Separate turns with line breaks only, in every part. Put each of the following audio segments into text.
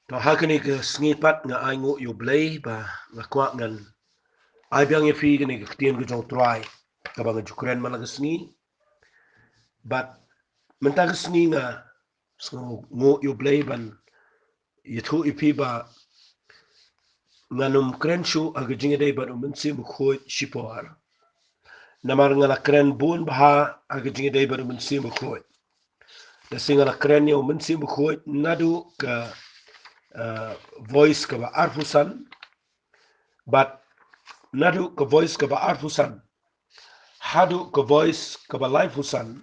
To hakani ke sngipat nga ai ngu yu blay ba nga kwa ngan ai biang ye fi gani ke tien ke jong try ka ba nga jukren man ga sngi but menta ga sngi nga ngu yu blay ban ye thu ipi ba nga num kren shu aga jinga dai ba um si mu khoi shipor namar nga la kren bun ba aga jinga dai ba um si mu khoi da singa la kren yo um si mu khoi nadu ka voice ka ba arfusan but nadu ka voice ka ba arfusan hadu ka voice ka ba laifusan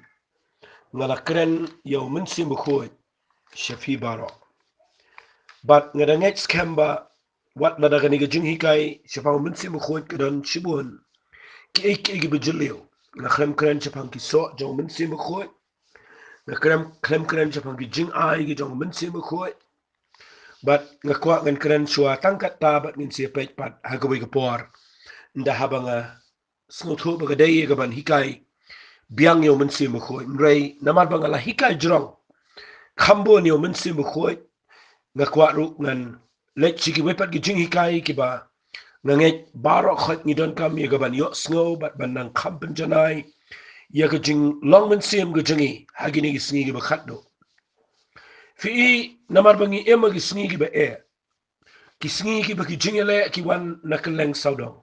ngala kren yo minsi mukhoy shafi baro but ngada next kamba wat na daga niga jing hikai shafa minsi mukhoy kadan shibun ki ek ki bijilio na khrem kren shafan ki so jo minsi mukhoy na khrem kren shafan ki jing ai ki jo minsi mukhoy but nga kwa ngan kren shwa tangkat ta bat ngin si pek pat hagawi ka por nda habanga snuthu baga dai ga ban hikai biang yo mensi mo khoi mrei namar bangala hikai jrong khambo ni yo mensi mo khoi nga kwa ru ngan lech chiki wepat gi jing hikai ki ba nga nge baro khot ni don kam ye ga ban yo sngo bat ban nang khampen janai ye ga jing long mensi em ga jingi hagini gi sngi gi ba khatdo fi namar bangi em gi sngi gi ba e ki sngi gi ba ki jingele ki wan nakaleng saudong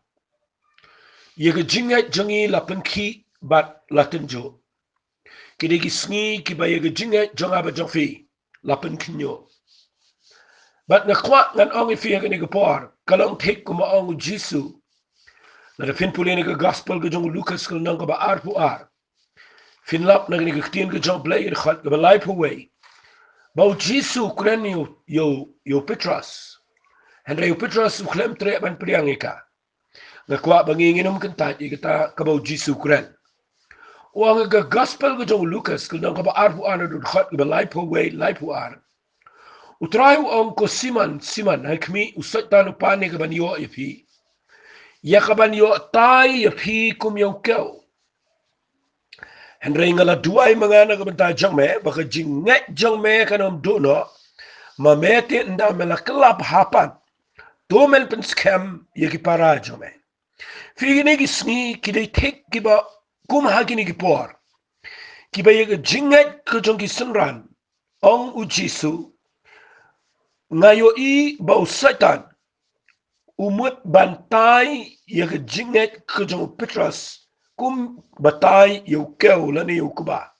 ye ga jinga jingi la penki bat latin jo kidi ki sngi ki ba ye ga jinga jonga ba jofi la penkinyo bat nga kwa ngan ong fi ga ni ga por kalong thik kuma ong jisu na da fin pulene ga gospel ga jong lucas kal nang ba ar pu ar fin lap na ni ga tien ga jong play khat ga life away ba jisu kren yo petras henry yo petras klem tre ban priang ika nga kwa banginginom kanta igata kabaw jisu kren wang ga gospel ga jong lucas kal nang ba ar pu ar na khat ga life away life ar utrai ang ko siman ay kami usat tano pane ka banyo ipi ya ka banyo tay ipi kumyaw kaw henry nga la duay mga na kabanta jang me baka jingat jang me kanom dono mamete nda mela klap hapan to mel pen scam yaki para jang me figini gi sngi ki dai tek ki ba kum hagini gi por ki ba yaga jingat ka jong ki sunran ong ujisu ngayo i bau satan umut bantai ya ke jinget ke jong petras kum batai yu keu lani yu kuba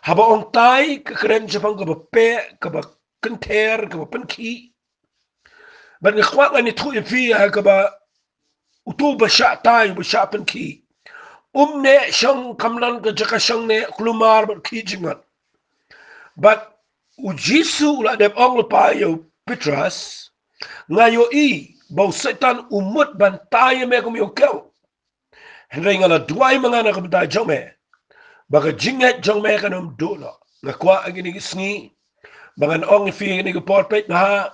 haba ong tai ke keren japang ke pe ke ba kenter ke ba penki ban ke kwa ngani thu fi ha ke ba utu ba sha tai ba sha penki umne shang kamlan ke jaka shang ne klumar ba ki jingat but ujisu la de ong pa yu petras ngayo i bau setan umut bantai me kum yo keu henry ngala duai mangana ka banta jome baga jinget jome kanum dolo nga kwa agini gisngi bangan ong fi ni ko porpet na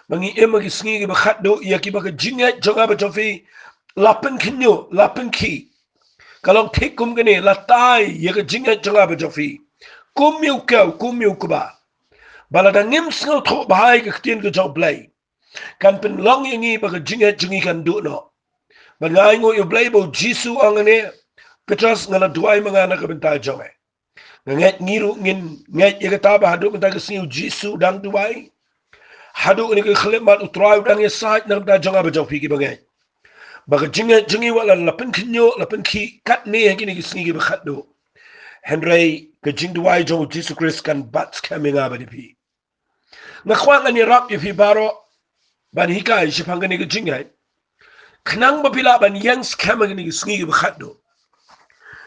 mangi ema gisngi gi bakhat do yaki baga jinget jonga ba jofi lapen kinyo lapen ki kalong thikum gani latai yaka jinget jonga ba jofi kum yo keu kum yo kuba balada ngim sngo tho bahai ka ktien ko job play kan pen long yangi baga jinget jingi kan do no ban ngai ngo yo play bo jisu angane petras ngala duai mangana ka benta jome nget ngiru ngin nget ye ta ba hadu benta ka siu jisu dang duai hadu ni ka khlemat utrai dang ye sait na benta jonga ba jofi ki bangai baga jinget jingi wala la pen kinyo la pen ki kat ne ye ni ki singi ba khaddo henry ka jing duai jo jisu christ kan bats coming up di na kwa ngani rap ye fi baro ban hikai shipanga ni ka jingai knang ba pila ban yang scam ni singi ba khaddo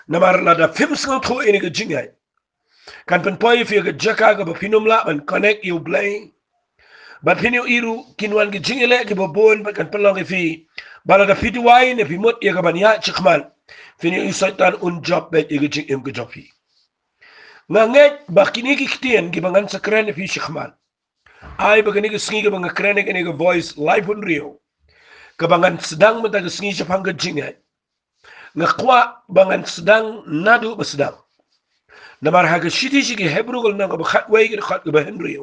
namar la da film sngo tho ni ka jingai kan pen poi fi ga jaka ga ba pinum la ban connect you play ba pinu iru kinwan gi jingele gi bobon ba kan pelong fi bala da fitu wai ne fi mot ye ga ban ya chikman fini isaitan un job be gi jing em gi job fi nganget ba kini gi ktien gi bangan sakren fi chikman ai ba kini gi singi ga bang kren gi ga voice live on rio ka bangan sedang mata gi singi chapang ga jingai ngakwa bangan sedang nadu ba sedang namar haga shiti shiki hebru gol nang ba khat wai gi khat ba henry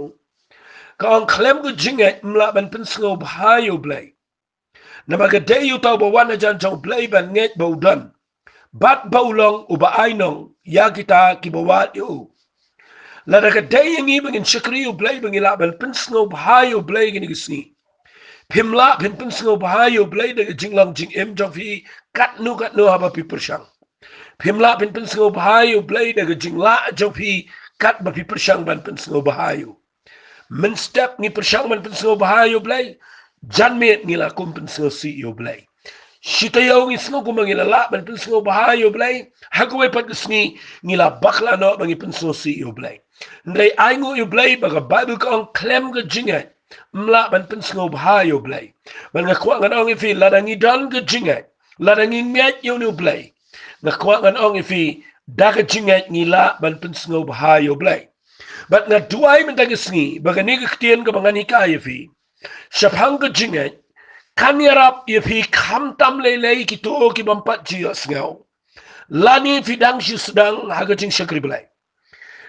ka ang klem ko jinget mla ban pensngo bhayo blay na magaday utaw bawan na jan jong blay ban nget baudan bat baulong uba ainong ya kita kibawat yo la daga day yang ibang in shakri blay bang ilaban pensngo bhayo blay gini gisni pimla pin pensngo bhayo blay daga jinglang jing em jong fi kat nu haba pi persyang pimla pin pensngo bhayo blay daga jingla jong fi kat ba pi persyang ban pensngo bhayo men step ni persyang ban pensngo bhayo blay janmet ngila kum pensngo si yo blay Shitayaw ng isno kung mangilala, manipinso bahayo blay, hagaway pagkasni, ngila bakla no, mangipinso si iyo blay. Nday ay ngo iyo blay, baga Bible ka ang klem ka jingay, mla manipinso bahayo blay. Man nga kwa nga naong ifi, ladang idan ka jingay, ladang ingmiyat yun iyo blay. Nga kwa nga naong ifi, daga jingay ngila manipinso bahayo blay. But nga duay man tagasni, baga nigaktiyan ka mga nikaya fi, syapang ka jingay, Kanyarap ifi kamtam lelei kito ki bampat jios ngau. Lani fidang si sedang hagajing syakri belai.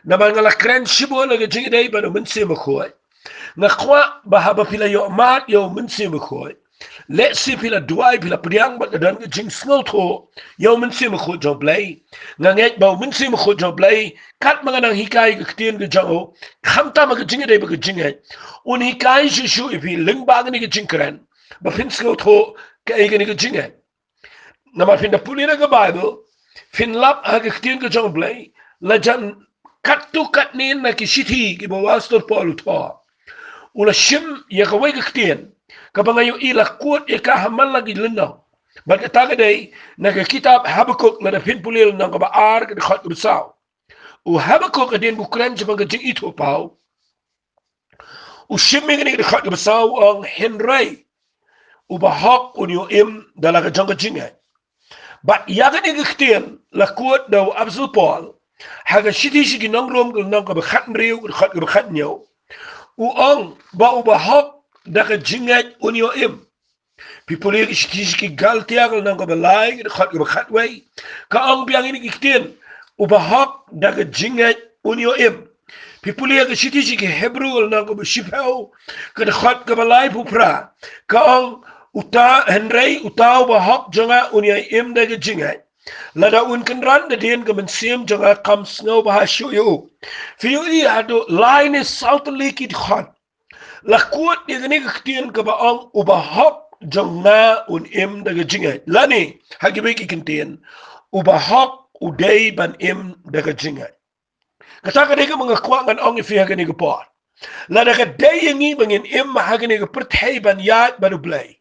Naman ngala kren shibo lagajing day bano mensi makoi. Ngakwa bahaba pila yo mat yo mensi makoi. Let si pila duai pila priang bat dan gajing sngal to yo mensi makoi jo belai. Nganget bau mensi makoi jo belai. Kat mga nang hikai kaktian gajang kamtam hagajing day bagajing ay. Un hikai shishu ifi lingbang ni gajing kren. Bapinsko to kaigan ni jinga nama pinda pulina ka Bible finlap hagaktin ka jong blay lajan katu katnin na kisiti ki bawastor Paul to ula shim ya ka way kaktin kabangayo ila kuot ya ka hamal lagi linaw bagataga day nagakitab Habakuk na pin pulil ng kabaar ka khot bisaw u Habakuk adin bukran jang jing ito pau u shim ngani ka khot bisaw ang Henry ubahok unyo im dalaga jangka jinga. But yagan igiktian lakuat daw Absul Paul haga shiti shiki nongrom kul nong kabakhat mriu kul khat kabakhat nyaw uong ba ubahok daga jinga unyo im pipuli shiki shiki galtia kul nong kabalay kul khat kabakhat way kaong biang igiktian ubahok daga jinga unyo im pipuli haga shiti shiki Hebrew kul nong kabashipao kul khat kabalay pupra kaong uta Henry utaw bahok janga unya im daga jingai lada un kenran da den gamen sim janga kam snow bahasyo yo fiu I ado line is southly kit khat la kuat ni gani ktien ka baong ubahok janga un im daga jingai lani hagibe ki kintien ubahok uday ban im daga jingai kata ka dega mga kwangan ong ifi hagani ka pot lada ka day ngi bangin im hagani ka perthai ban yat baru blay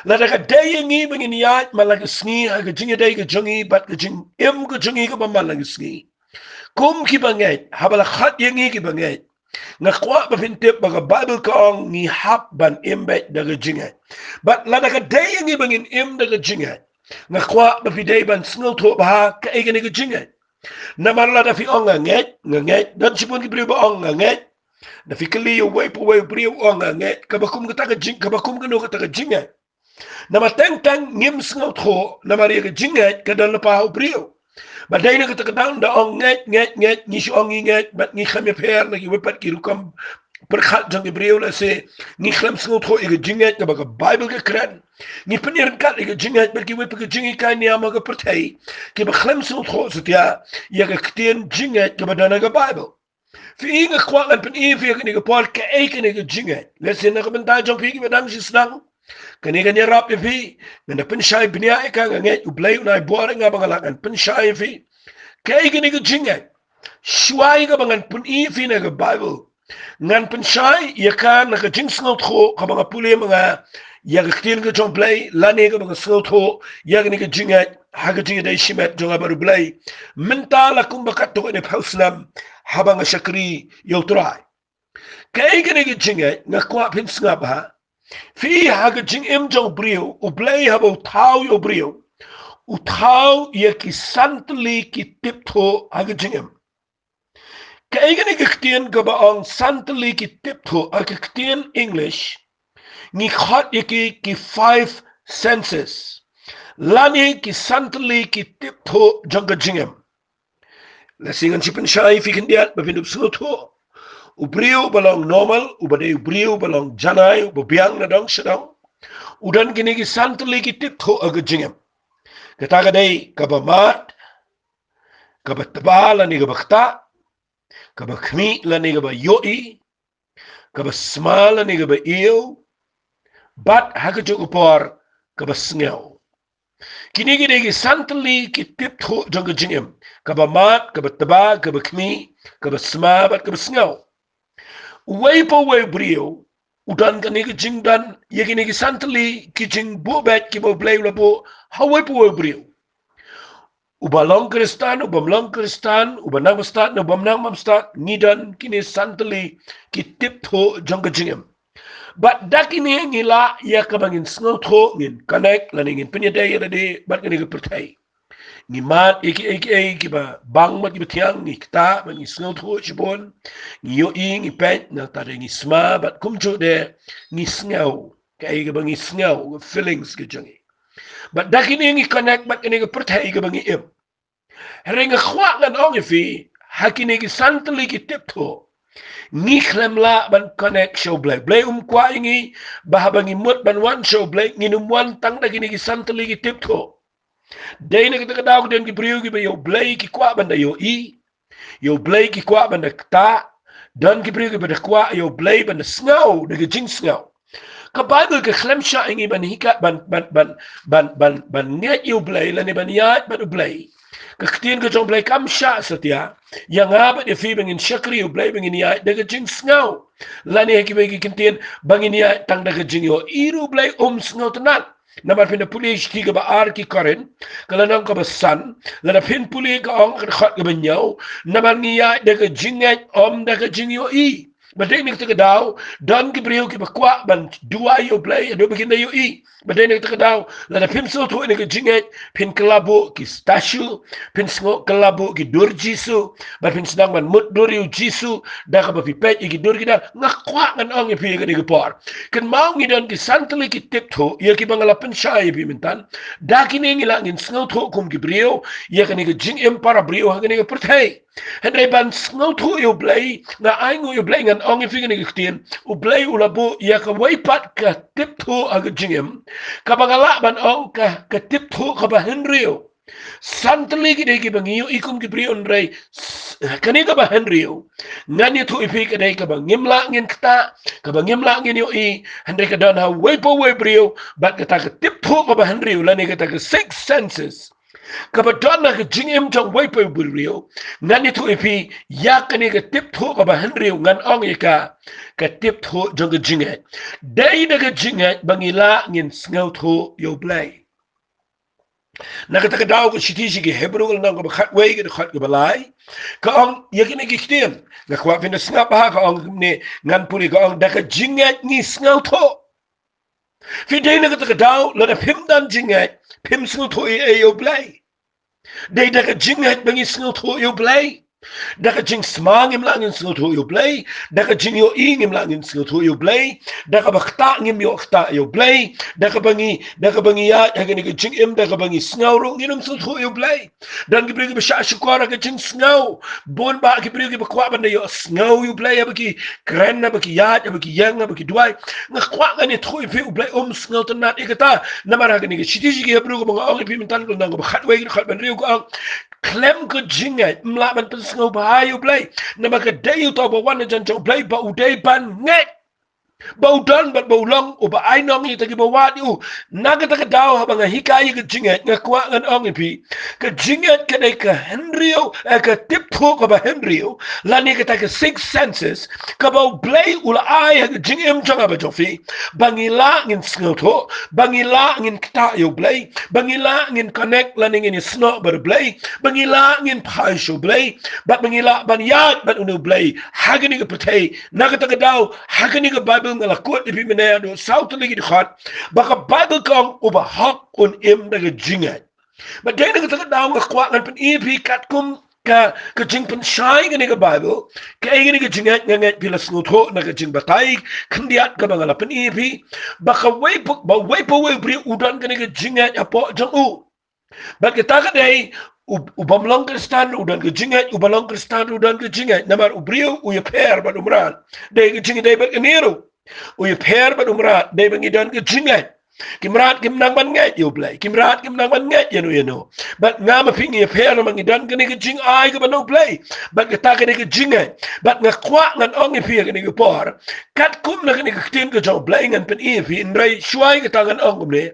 Lada ka day ngi bangin yat malagasngi haga jinga day ka jungi bat ka jing im ka jungi ka malagasngi kum ki bangay habala khat yangi ki bangay nga kwa ba pintip baga Bible ka ong ni hap ban imbet daga jinga but lada ka day ngi bangin im daga jinga nga kwa ba piday ban snul to ba ka igani ka jinga namar lada fi ong nget dan sipun ki priyo ba ong nget na fi kaliyo way po way priyo ong nget kabakum ka taga jing kabakum ka no ka taga jinga nama tang ngim sngaw tho nama riga jinget ka dal pa priyo baday na katakadang da ong nget ni si ong nget bat ni khame per na giwepat ki rukam perkhat jang priyo la se ni khlam sngaw tho iga jinget ka baga Bible ka kran ni penir kat iga jinget bat ki wepat ka jingi ka ni ama ka pertai ki ba khlam sngaw tho setia ya ka ktien jinget ka badana ka Bible fi inga kwang pen ifi ka ni ka pol ka ek ni ka jinget lesen na ka benta jang fi ki badang si snang kaniga ni rap ifi ngana penshay binya ka nget ublay unay buare nga bangalakan penshay ifi kay gani ka jinga shway ka bangan pun ifi na ka Bible ngan penshay yaka na ka jing snot kho ka mga puli mga yaga ktin ka jong play lani ka mga snot kho yaga ni ka jinga haga jinga day shimet jong baru blay mentala kum bakat to ni pauslam habang shakri yotray kay gani ka jinga nga kwa pins nga ba fi haga jing im jong brio ublay habo tau yo brio utau ye ki santli ki tipto haga jing im kaigani kiktien ka ba ang santli ki tipto kiktien English ni khat ye ki 5 senses lani ki santli ki tipto jong ka jing im lasingan si pensay fi kendiat ba pindup suto Ubriu balong normal, ubade ubriu balong janai, ubiang na dong sedang. Udan kini ki santli ki tip tho agajingem. Kata kadai kabamat, kabatbala ni kabakta, kabakmi la ni kabayoi, kabasmala ni kabayo, bat hagajugupor kabasngeo. Kini ki santli ki tip tho agajingem. Kabamat, kabatba, kabakmi, kabasma, bat kabasngeo. Way po way brio, udan kani ki jing dan, yekini ki santli ki jing bobet ki bo blay labo, haway po way brio. Ubalong kristan, ubamlong kristan, ubanang mastat, ubamnang mamstat, ngidan kini santli ki tip tho jong kajingem. But dakini ngila ya kabangin sngo tho ngin connect laningin penyaday rade bat kini ki pertai. Ngimat iki ba bang mat ki tiang ni kita man ni sngo tho chibon ni yo ing ipet na tare ni sma bat kumjo de ni sngo kai ga bangi sngo feelings ke jangi. But dakini ngi connect bat kini ki pertai ga bangi im. Heringa khwa ngan ong fi hakini ki santli ki tipto ni khlemla ban connect show blay kwa ingi bahabangi mut ban wan show blay nginum wan tang dakini ki santli ki tipto. Day na kita kadaw den ki priyo ki ba yo blay ki kwa banda yo blay ki kwa banda kta dan ki priyo ki ba kwa yo blay banda sngaw de jing sngaw. Ka Bible ka khlemsha ingi ban hika ban nget yo blay la ni ban yat ban blay. Kaktiin ka jong blay kamsha satya yang abat ya fi bangin syakri yo blay bangin ya de jing sngaw. La ni ki bagi kintin bangin ya tang de jing yo iru blay sngaw tenan. Namar pin puli ki ba ar ki karen kala nang ka basan la pin puli ka ong ka khat ka banyaw namar niya de ka jingat de ka jingyo i badai nik ta daw dan ki briyo ki bakwa ban dua yo play do begin yo i badai nik ta daw la pin so to ni ka jingat pin klabo ki stashu pin sngo klabo ki durjisu ba pin sedang ban mut duriu jisu da ka ba pipet ki dur ki da ngakwa ngan ong pi ka ni ka por kan mau ngi dan ki santli ki tip tho ya ki bangala pen shay pi mintan da ki ni ngilangin sngo tho kum ki briyo ya ka ni ka jing em para briyo ha ka ni ka perthai Henry ban sngo tho yo play na aingo yo play ngan ong fi ni kitien u play u labo ya ka waipat ka tip tho aga jingem ka bangala ban ong ka tip tho ka ba henrio santli ki de ki bangiyo ikum ki prion ray kani ka ba henrio ngani tho ipi ka de ka bangimla ngin kta ka bangimla ngin yo i henry ka dan ha waipo wai brio bat ka ta ka tip tho ka ba henrio la ni ka ta ka six senses Kabadana ka jingim jang waipo brio ngani tho ipi ya kani ka tip tho ka ba henrio ngan ong ka tip tho jang ka jingat dai na ka jingat bangila ngin sngaw tho yo play nakataka daw ko siti sige hebro nang ko khat way ka khat ka balay ka ong yakin ki kitiem na kwa pin snap ha ka ong ni ngan puli ka ong daka jingat ni sngaw tho fi dai nakataka daw la da pim dan jingat pim sngaw tho e yo play dai daka jingat bangi sngaw tho yo play Daka jing smang im langin sngaw tho yo play daka jing yo ing im langin sngaw tho yo play daka bakta ngim yo kta yo play daka bangi ya hagani ka jing im daka bangi sngaw ro nginum sngaw tho yo play dan ki brigi ba shukara ka jing sngaw bon ba ki brigi ba kwa banda yo sngaw yo play abaki kren abaki ya abaki yang abaki duai nga kwa ngani tho yo play sngaw tanat ikata namara hagani ka shitiji ki hebru ko mga ong ipi mintan ko nang ba khatway ki khat ban riyo ko ang klem ko jingat mlaban pen sngaw bahayo play na magadayo to ba wan jan jong play ba uday ban nget Baudan bat baulong o ba ainong ita ki bawadi o nagataka daw habang hikaya ka jingat nga kwa ngan ong ipi ka jingat ka day ka henryo ka tipho ka ba henryo lani ka ta ka six senses ka ba play ula ay ka jingim changa ba jofi bangila ngin sngoto bangila ngin kita yo play bangila ngin connect lani ngin sno ba play bangila ngin paisho play bat bangila ban yat bat unu play hagani ka patay nagataka daw hagani ka Bible ngalakot ipi minaya do sauto lagi dikhat baka Bible kong ubahak un im daga jingat but day nagataka daw ngakwa ngan pen ipi katkum ka jing pen shy gani ka Bible ka gani ka jingat ngangat pila snutho na ka jing batay kandiat ka bangala pen ipi baka waipo bri udan gani ka jingat apo jang u but kita ka day Ubamlong Kristan udan ke jingat ubalong Kristan udan ke jingat namar ubriu uya per ban umran dai ke jingat dai ban keniru uya per ban umran dai ban idan ke jingat Kimrat kim nang ban ngai you play kimrat kim nang ban ngai you know but ngama pingi per mang idan ke ni ke jing ai ke ban play but ke ta ke ni ke jingat but ngakwa ngan ong pi ke ni ke por kat kum na ke ni ke tim ke jo play ngan pen i pi ndrai shuai ke tangan ong kum ne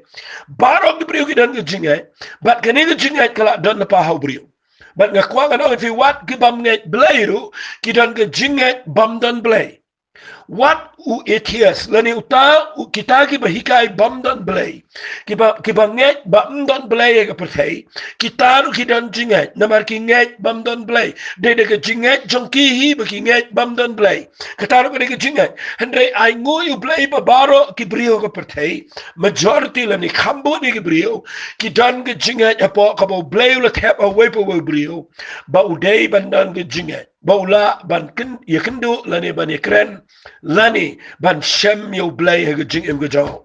barok ke briu ke dan ke jingat but ke ni ke jingat kala don na pa hau briu but ngakwa ngan ong pi wat ke bam ngai play ru ki dan ke jingat bam don play What u etias lani uta u kita ki bahikai bam dan belai ki banget bam dan belai ke pertai kita ru ki dan jingat namar ki ngat bam dan belai de ke jingat jongki hi baki ngat bam dan belai kita ru ke jingat hendre ai ngui u belai ba baro ki brio ke pertai majority lani khambo ni ki brio ki dan ke jingat apa ka bo belai la tap away po brio ba u dei ban dan ke jingat Baula ban kin yakindu lani ban yakren lani ban shem yo blay ha jing im gajo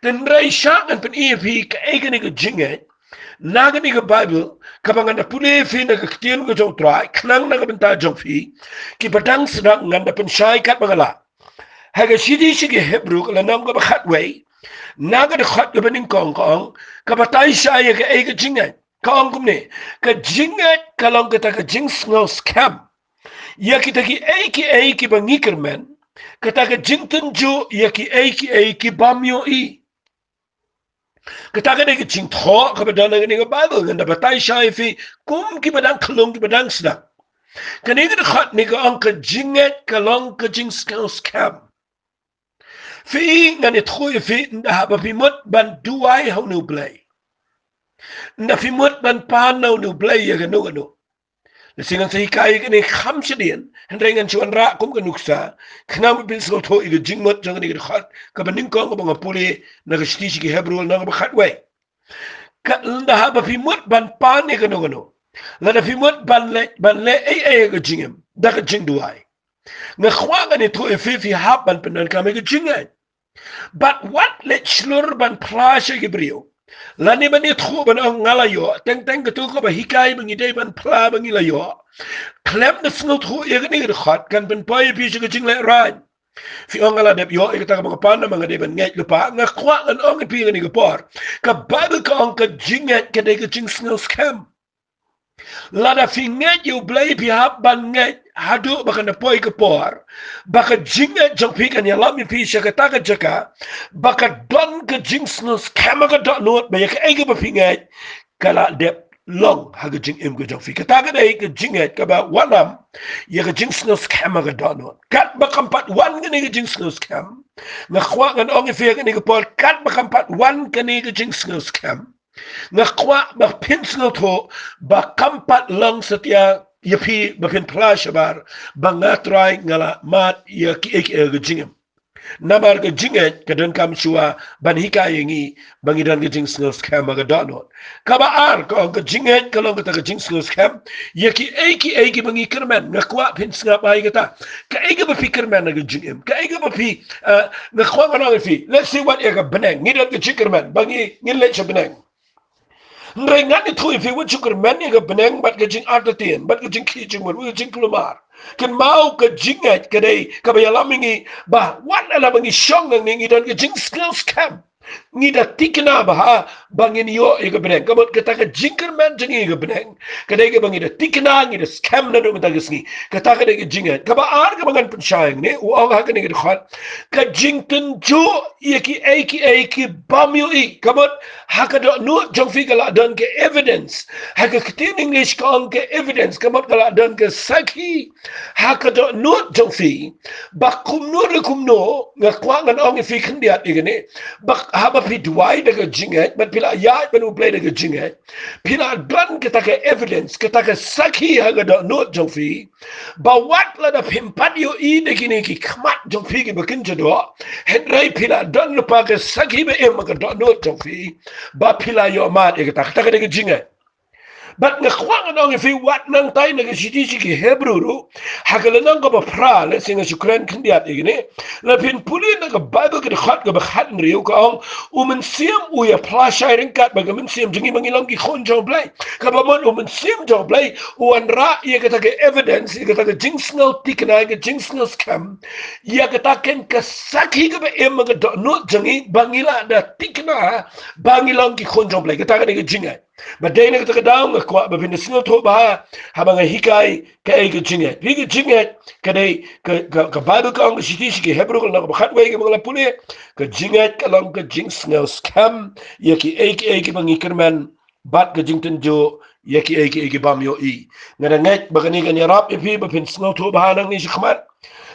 den rai shang an pen ep ka egen ga jinge naga ni ga bible ka bangan da pule fi na ga ktien gajo trai knang na ga benta jong fi ki padang sna ngan da pen shai kat bangala ha ga shidi shige hebrew ka nang ga khat wei naga da khat ga benin kong kong ka batai shai ga egen jinge kong kumne ka jinge kalong ka ta ka jing snow scam ya kita ki eiki bangikermen kata ke jingten jo ya ki eiki bamyo i kata ke de jing tho ka badan ne ga bible nganda batai shai fi kum ki badang klung ki badang sna kani ga khat ni ga ang ka jinget kalong ka jing scam fi ngani thui fi nda ba fi mot ban duai hau nu play nda fi mot ban pan nu play ya ga no Singan sa hikay ka ni kham siya din, hendrayngan siya ra kum ka nuksa, kanam bin sa to iga jingmot jang ni khat, ka baning ko nga mga puli na kashti si ki Hebrew na nga khat way. Ka landa ha ba pimot ban pan ni kano. Landa pimot ban le ay ka jingem, da ka jing duay. Nga khwa ka ni to ifi hap ban penan kami ka jingay. But what let shlur ban plasya Hebrew? Lani ba ni tho ban ang ngalayo teng ka to ko ba hikay bang ide ban pla bang ilayo klem na snot ho ni khat kan ban pai pi si ka jing le ran fi ang ngala dep yo ikata ka mga pan na mga de ban ngai lupa nga kwa an ang pi ni ka por ka bible ka ang ka jingat ka de ka jing snow scam lada fi ngai yo blai pi hap ban ngai hadu baka na poi ka por baka jinga jang pi kan yalam mi pi siya ka taka jaka baka don ka jing snow scam ka don not ba ya ka ega ba pi ngai kala dep long haga jing im ka jang pi ka taka dai ka jingat ka ba wanam ya ka jing snow scam ka don not kat ba kampat wan ka ni ka jing snow scam nga kwa ngan ong fi ka ni ka por kat ba kampat wan ka ni ka jing snow scam nga kwa ba pin snow to ba kampat lang satya yapi bapin plasha bar bangatrai ngala mat ya ki ek gajingem namar gajinget kadan kam chua ban hikayengi bangidan gajing skills kam magadano kaba ar ko gajinget kalong kata gajing skills kam ya ki eki bangi kerman ngakwa pin snga bai kata ka eki bapikirman na gajingem ka eki bapi ngakwa ngana fi let's see what eka beneng ngidan gajingkerman bangi ngile chabneng Nrengan itu if you chukur mani ka beneng bat ka jing artatien bat ka jing kijing man ka jing klumar kan mau ka jingat ka dai ka bayalamingi ba wala la bangi syong ng ningi dan ka jing skills camp ngida tikna ba ha bangin yo ka beneng kamot ka ta ka jingker man jingi ka beneng ka dai ka bangi da tikna ngida scam na do mata gisni ka ta ka dai ka jingat ka ba ar ka bangan pensyang ni o ha ka ni ka khat ka jingten jo eki bamyo i kamot haka do no jong fi kala don ke evidence haka kitin english kong ke evidence kamot kala don ke saki haka do no jong fi bakum no nga kwangan ong fi khandiat igane bak haba pi duai daga jinget but pila ya banu play daga jinget pila don kita ke evidence kita ke saki haka do no jong fi ba wat la da pimpat yo i de kini ki kmat jong fi ke bakin jado henrai pila don lupa ke saki be em ka do no jong fi ba pila yo mat e ta de jinga But ngakwang nang if you wat nang tay nagasiti ki Hebrew ru hakala nang ka pra le singa Ukraine kindiat igini la pin puli na ka Bible ka khat ka bakhat riu ka ong siam u ya pla shairing kat ba siam jingi mangilang ki khon jong play ka ba mon siam jong play u an ra ye ka ke evidence ye ka jing snel tikna ke jing snel scam ye ka ken ka sakhi ka ba em ka no jingi bangila da tikna bangilang ki khon jong play ka ta ka jinga but day na ka daw nga kwa ba pinasnel to ba habang hikai ka ay ka jinga ka day ka Bible ka ang siti ki Hebrew ka na ka bakhat way ka mga puli ka jinga ka lang ka jing snel scam ye ki ay ki bangikerman bat ka jing tenjo ye ki ay ki bam yo I nga nget bagani ka nyarap ipi ba pinasnel to ba nang ni sikmat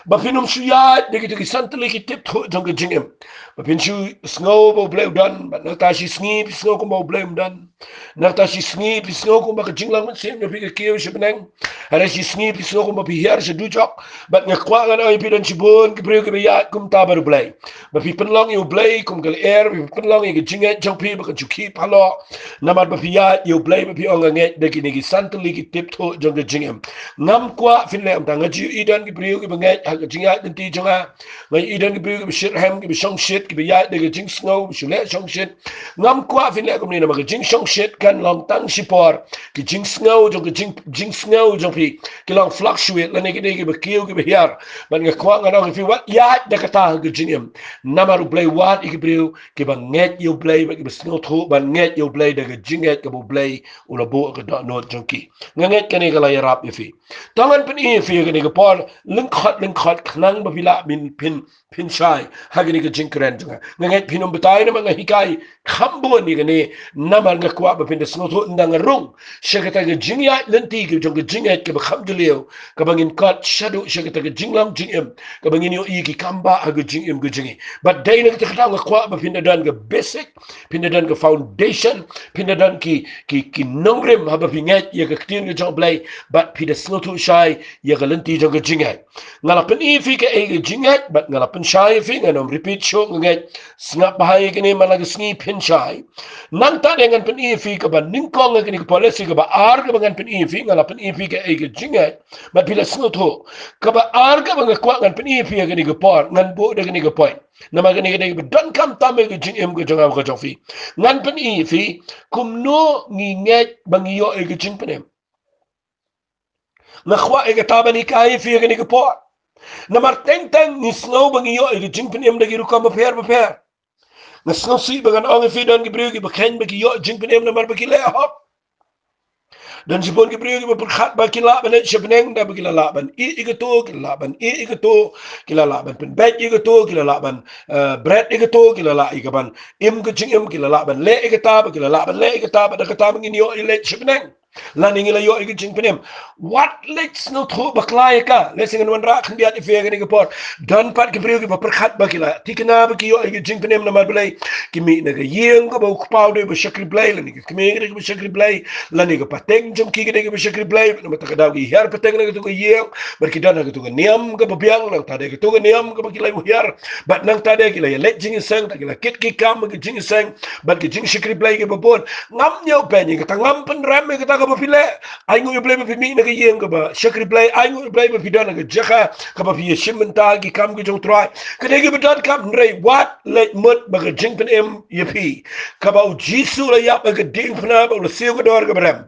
ba pinum suyat de ki santali ki tip to jong ka jingem ba pinsu snow bo bleu dan ba na ta si snip snow ko bo bleu dan na ta si snip snow ko ba ka jinglang man sim no pi ka kiyo si beneng ara si snip snow ko ba pi hier se dujok ba nga kwa nga ay pi dan si bon ki breu ki ya kum ta ba blei ba pi penlong yo blei kum gal air pi penlong ki jinget jong pi ba ka chuki palo na ba pi ya yo blei ba pi ong nget de ki santali ki tip to jong ka jingem ngam kwa fin le am ta nga ji idan ki breu ki ba nget ha ka jingat ti jonga ngai idan ki breu ki shit ham ki shong shit ki ya de ki jing snow shule shong shit ngam kwa fin le kum ni na ma ka jing shong shit kan long tang sipor ki jing snow jong ki jing snow jong pi ki long fluctuate la ne ki de ki ba kiyo ki ba hiar man nga kwa nga no ki wat ya de ka ta ki jingem namaru play wat ki breu ki ba nget yo play ba ki ba snow tho ba nget yo play de ki jinget ka bo play ula bo ka do no jong ki nga nget ka ne ka la yarap fi tangan pen I fi ka ne ka por link khot khnang ba bila min pin shai hagini ka jinkren nga nget pinum betay na mga hikay kambo ni gani naman nga kwa ba pinda snoto ndang rung shakata ga jingya lenti ki jong ga jinget ka ba khamdulio ka bangin kat shadow shakata ga jinglam jingem ka bangin yo I ki kamba aga jingem ga jingi but day na ka nga kwa ba pinda dan ga basic pinda dan ga foundation pinda dan ki nongrem haba pinget ya ka ktin ga jong blay but pinda snoto shai ya ga lenti jong ga jinget ngalapan ifi ka ay ga jinget but ngalapan shai fi nganom repeat show nget snap bahaya kini malaga sngi pin shai nanta dengan pen ifi ka ba ningkong kini ka policy ka ba ar ka bangan pen ifi ngalapan ifi ka ay ga jinget but pila snoto ka ba ar ka bang kwa ngan pen ifi ka ni ka por ngan bo de kini ka point nama kini ka don kam tame ka jingem ka jongam ka jofi ngan pen ifi kumno nginget bangiyo ay ka jing penem nakhwa ay ka tabani ka ifi ka ni ka por namar teng ni snow bangiyo ay ka jing penem da giru ka maper na snow si bagan ong ifi don gibreu ki bakhen ba ki yo jing penem namar ba ki le hop dan sipon gibreu ki ba perkhat ba ki la ban shepneng da ba ki la ban I ka to ki la ban I ka to ki la ban pen bet I ka to ki la ban bread I ka to ki la I ka ban im ka jing im ki la ban le I ka ta ba ki la ban le I ka ta ba da ka ta ngin yo I le shepneng laning ila yo I jing penem what let's no tho baklaya ka let's ngan wan ra khan biat ife ga ni port dan pat ki priyo ki ba perkhat ba kila tikna ba ki yo I jing penem na mar blai ki mi na ga yeng ga ba ku pau de ba shakri blai la ni ki mi ga ba shakri blai la ni ga pateng jom ki ga ba shakri blai na mata ka daw gi her pateng na ga to ga yeng bar ki dan na ga to ga niam ga ba biang nang ta de ga to ga niam ga ba ki lai her bat nang ta de ki la let jing sang ta ki la kit ki kam ga jing sang bat ki jing shakri blai ga ba bon ngam nyau pe ni ga ta ngam pen ram ga ta ka ba pile ai ngu play ba mi na ga yeng ga ba shakri play ai ngu play ba pidan ga jaha ka ba fi shimenta gi kam gi jong try ka de gi ba dan kam rei what let mut ba ga jing pen em yepi ka ba jisu la ya ba ga ding pna ba la siu ga dor ga bram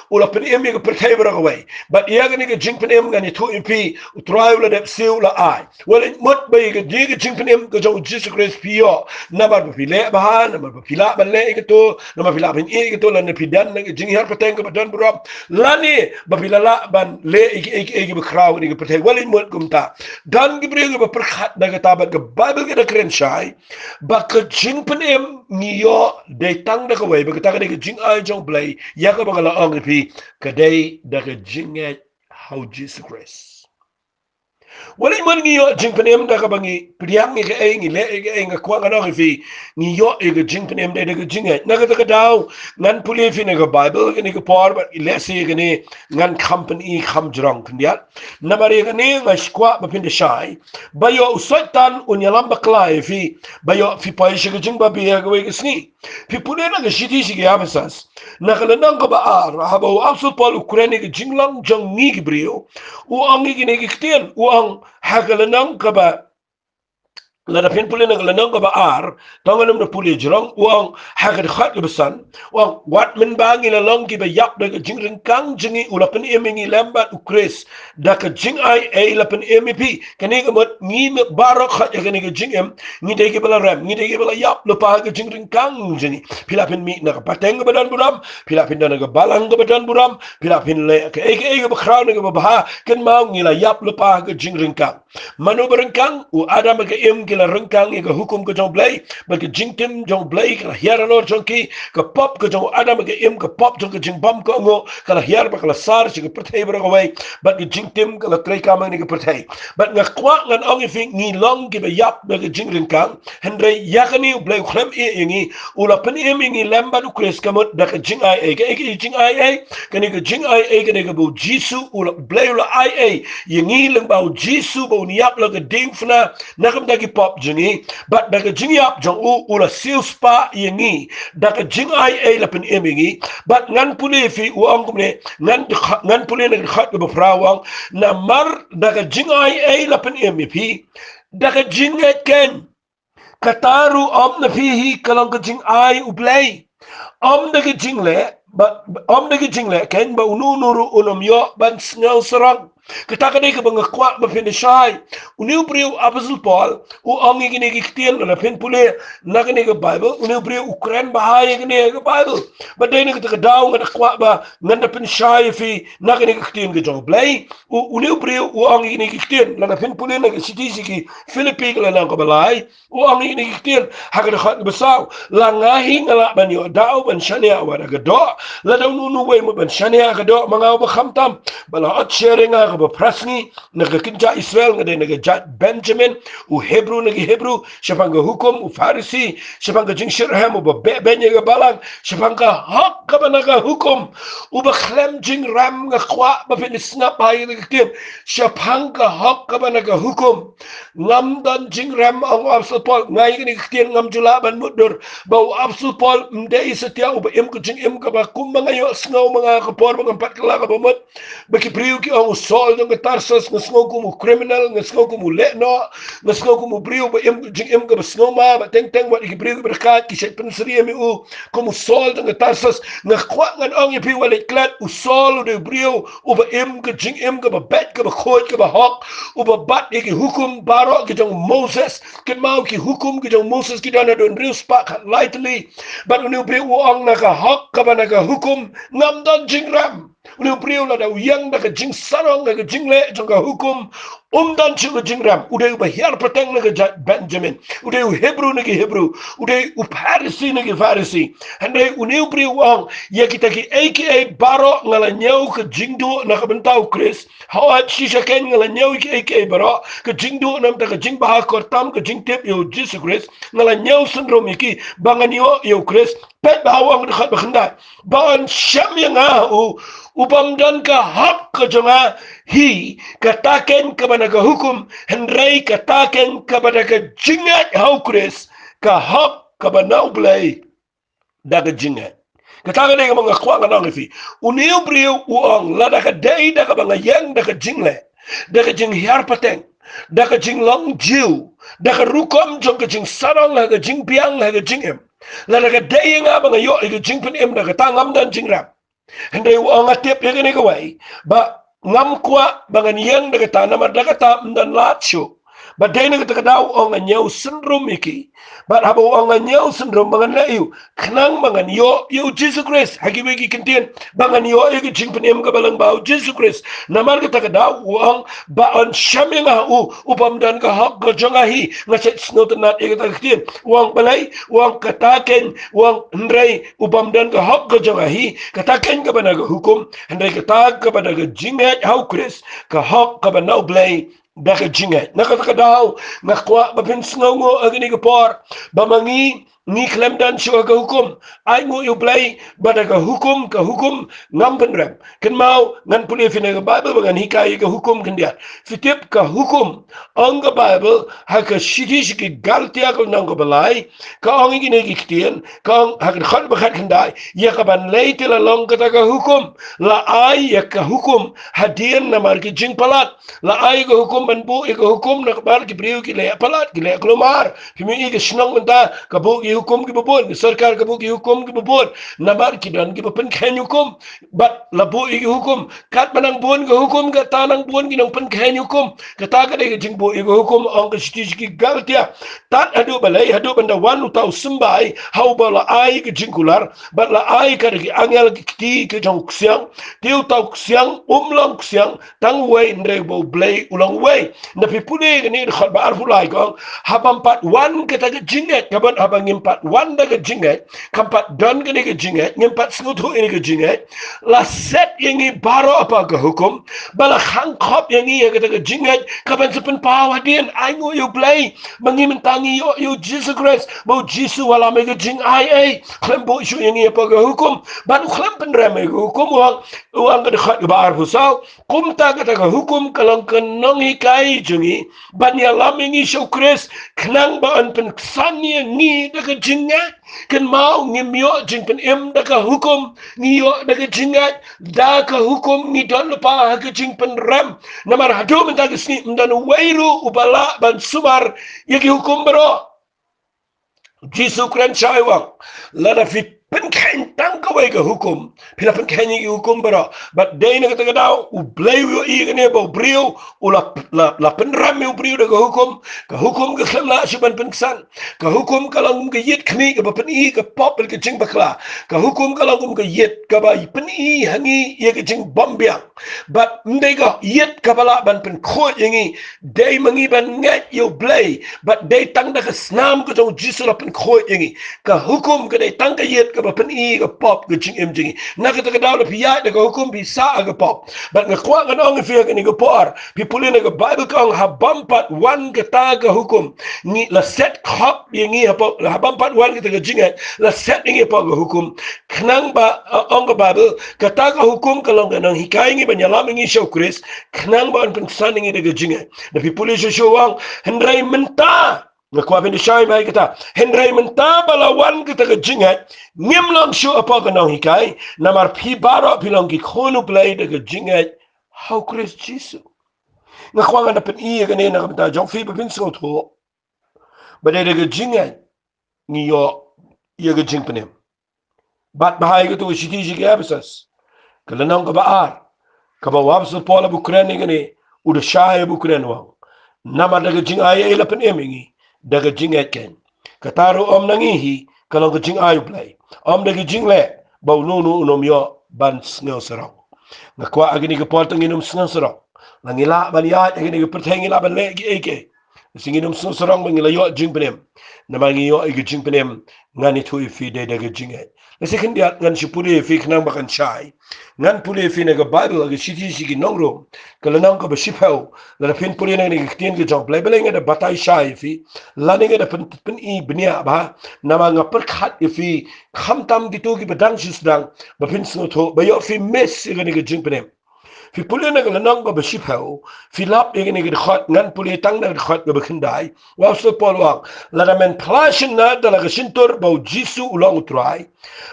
ula pen em ga per tay ba ga wai but ya ga ni ga jing pen em ga ni to yepi try la de siu la ai well mut ba ga di ga jing pen em ga jong jisu christ pio na ba fi le ba ha na ba fi la ba le ga to na ba fi la ben e ga to la na pidan na ga jing har pateng ga ba dan bro lani babila la ban le igi bekraw ni gepete walin mut kumta dan gibril ba perkhat daga tabat ke bible ke kren shai ba ke jing penem niyo de tang daga way ba ke taga de jing ai jong blai ya ka bangala ong pi ke de daga jing how jesus christ Wala man ngiyo jing penem da ka bangi priang ngi ke ngi le ke ngi kwa ngana fi ngiyo e ke jing penem da ke jing na ka daw ngan puli fi ne ka bible ni ka par ba le se ke ni ngan company kham jrong kundia na mari ke ni ngas kwa ba pin de shai ba yo usatan unyalam ba klai fi ba yo fi pa shi ke jing ba bi ga we ke sni fi puli na ke shiti shi ke abasas na ka nang ka ba ar ha ba absolut pol ukraine ke jing lang jong ni ke brio u angi ke ni ke tien u ang hakalanang kaba la pin pulin ng lanang kaba ar tanganam na puli jrong uang hakad khat kebesan uang wat men bangi la long ki ba yap da jingring kang jingi ulapan emingi lambat ukres da ka jing ai e lapan mep kani gamot ngi me barok khat ya kani ka jingem ngi de ke bala ram ngi de ke bala yap lupa ka jingring kang jingi pilapin mi na ka pateng ka badan buram pilapin da ka balang ka badan buram pilapin le ka e ka bakraw na ka baha kan mau ngi la yap lupa ka jingring kang manu berengkang u adam ke em kila rengkang ke hukum ke jong blai bagi jingtim jong blai kala hiar lor jong ki ke pop ke jong adam ke em ke pop jong ke jing bam ko ngo kala hiar ba kala sar chi ke perthai ber gawai bagi jingtim kala trei kamang ni ke perthai bat nga kwa ngan ong fi ngi long ke ba yap bagi jing rengkang hendre yakani u blai khlem e ngi u la pen em ngi lamba du kres kamot da ke jing ai e ke jing ai e ke ni ke jing ai e ke ni ke bu jisu u la blai la ai e ngi leng ba jisu niap la ke ding fna nakam dagi pop jingi but daga jingi ap jong u la sil spa yengi daga jing ai e la pen emingi but ngan puli fi u ang kumne ngan puli na khat be frawang na mar daga jing ai e la pen emipi daga jing ken kataru om na fihi kalang ka jing ai ublay om daga jing le ba om daga jing le ken ba unu nuru unom yo ban snel serang kita kadai ke bangga kuat bapin shai uniu priu apostle paul u angi gini kitian la pen pule na gini ke bible uniu priu ukraine bahaya gini ke bible badai ni kita daw ngada kuat ba ngada pen shai fi na gini kitian ke jong blai uniu priu u angi gini kitian la pen pule na siti siki philippi la na ko balai u angi gini kitian hakada khat besau la ngahi ngala ban yo daw ban shania wa ga do la daw nu we mo ban shania ga do mangaw ba khamtam bala at sharing ba prasni naga kinja Israel ngade naga jat Benjamin u Hebrew nagi Hebrew syapanga hukum u Farisi syapanga jing Shirham u benye ga balang syapanga hak ka naga hukum u bakhlem jing ram nga kwa ba fin snap hay nagi kim syapanga hak ka naga hukum ngam dan jing ram ang absol Paul ngai ni kitian ngam jula ban mudur ba u absol Paul mdei setia u ba em ko jing em ka ba kum mga yo snow mga kapor mga pat kala ka bamut baki priu ki ang Saul ng Tarsus ngasngo ko mo criminal ngasngo ko mo leno ngasngo ko mo brio ba em jing em ka basnoma ba teng teng wat brio ka berkat ki shay pensri mi u ko mo Saul ng Tarsus nga kwa ngan ong pi walit klat u Saul de brio u ba em ka jing em ka ba bet ka ba khoj ka ba hok u ba bat ki hukum baro ki jong Moses ken mau ki hukum ki jong Moses ki dana don real spark lightly but unu brio u ong na ka hok ka ba na ka hukum ngam don jing ram unu brio la da yang da ka jing sarong nga jing le jong ka hukum dan chu jing ram ude ba hiar pateng nga Benjamin ude Hebrew nga Hebrew ude Pharisee nga Pharisee hande unu brio wang ya kita ki aka baro nga la nyau ka jing do na ka bentau Chris hawat shisha ken nga la nyau ki aka baro ka jing do nam ta ka jing ba kortam ka jing tip yo Jesus Chris nga la nyau syndrome ki bangan yo Chris pet bawang dekat bakanda ban syam yang upam dan ka hak ka jonga hi kataken kepada ka hukum hendrai kataken kepada ka jingat hau Chris ka hak ka banau blai daga jingat katakan dia mga kwa nga nang fi uniu brio uang la daga dai daga mga yang daga jingle daga jing hiar pateng daga jing long jiu daga rukom jong ka jing sarang daga jing piang daga jing em la daga dai nga mga yo daga jing pen em daga tangam dan jing rap hendai uang atip daga ni kawai ba ngam kwa bangan yang daga tanam daga tam dan lacho ba dai na kata daw ang anyaw syndrome iki ba habo ang anyaw syndrome bangan layu kanang bangan yo Jesus Christ hagiwegi kintin bangan yo ay jing penem ka balang baw Jesus Christ naman kata daw ang baon syami nga upam dan ka hak ka jongahi nga sa snot nat ay kata kintin uang balay uang kataken uang ndray upam dan ka hak ka jongahi kataken ka ba hukum ndray katag ka ba jingat how Christ ka hak ka ba blay daga jingat nakakadaw ngakwa bapinsngo agni gapor bamangi ni klem dan syua ke hukum ai ngu yu play badaga hukum ke hukum ngam penrem ken mau ngan puli fina ke bible ngan hikai ke hukum ken dia fitip ke hukum ang ke bible ha ke shiti shiki galtia ke nang ke balai ka ang ini ki kitien ka ha ke khat bakhat ken dai ya ka ban lei til long ke ta hukum la ai ya ke hukum hadien namar ki jing palat la ai ke hukum ban bu ke hukum nak bar ki priu ki le palat ki le klomar kimi ke snong menta ka bu hukum ki bubun sarkar ka bu ki hukum ki bubun namar ki dan ki pen khen hukum bat labu ki hukum kat manang bun ki hukum ka tanang bun ki nang pen khen hukum kata ka de jing bu ki hukum ang ka sti ki galtia tat adu balai adu banda wan tau sembai hau bala ai ki jingkular bat la ai ka ki angel ki ti ki jong ksiang tiu tau ksiang umlang ksiang tang wei ndre bo blai ulang wei na pipule ni khot ba arfulai ko habam pat wan ka ta jinget ka ban abang ngimpat wanda ke jinget kampat don ke ni ke jinget ngimpat snutu ini ke jinget la set yangi baro apa ke hukum bala khangkhop yangi ya ke jinget kapan sepen pawa din aingu you play mengimentangi you Jesus Christ bo Jesus wala me ke jing ai klem bo isu yangi apa ke hukum ban klem penrem ke hukum uang ke khat ke bar fusau kumta ke hukum kalong kenong hikai jungi ban ya lamingi Yesus Christ knang ba an pen sani ni daga jingat kan mau ngimyo jing pen daga hukum ngiyo daga jingat daga hukum ni don lupa haga jing pen rem namar hadu mentaga sni mdan wairu ubala ban sumar yagi hukum bro jisu kran chaiwang lada fit pen kain tangka wai ke hukum pila pen kain ki hukum bro but day na kata kadau u blay yo i ne bo brio u la pen ram yo brio de hukum ke khlam la siban pen ksan ka hukum kalang ke yit khni ke pen i ke pop ke jing bakla ka hukum kalang ke yit ka ba pen i hangi ye ke jing bombiang but ndai ka yit ka bala ban pen khot yangi day mangi ban ngat yo blay but day tang da ka snam ko jong jisu la pen khot yangi ka hukum ke day tang ka yit ba pen i ga pop ga jing em jing na ka ta daw la piya da ga hukum bi sa ga pop but nga kwa ga nong fi ga ni ga por pi pulin ga bible kong ha bampat wan ga ta ga hukum ni la set khop ye ngi ha bampat wan ga ta ga jing la set ngi pa ga hukum knang ba ong ga bible ka ta ga hukum ka long ga nong hikai ngi ba nyala ngi show chris knang ba an pen san ngi da ga jing na pi pulin show wang hendrai menta ngakwa bin shai mai kata henry menta balawan kita ke jingat ngimlang shu apa kanang hikai namar pi baro pilong ki khonu play de ke jingat how Christ Jesus ngakwa ngada pen i ke ne na kata jong fi bin so tho bade de ke jingat ngiyo ye ke jing penem bat bahai ke tu shiti ji ke absas kalanang ka baar ka ba wabs pola bukrani ke ne uda shai bukran wang namar de ke jing ay ila pen emingi daga jingat ken kataru om nangihi kalau ke jing ayu play om daga jing le bau nunu unom yo ban snel serong ngakwa agini ke portang inum snel serong langila ban ya agini ke pertengi la ban le ki eke singinum snel serong bangila yo jing penem namangi yo ige jing penem ngani tu fi de daga jingat lesekin dia ngan sipuri fi knang bakan chai ngan puli fi na ga bible ga shiti shiki nongro kala nang ka bashipau la fin puli na ni kitien ke job label nga da batai shai fi la nga da pen i bnia ba nama nga per khat fi kham tam di to ki badang sisdang ba fin sno tho ba yo fi mes ga ni ga jing penem fi puli na ga nang ka bashipau fi lap ni ga khat ngan puli tang na khat ga bakindai wa so polwang la da men plashin na da la ga sintor ba jisu ulang utrai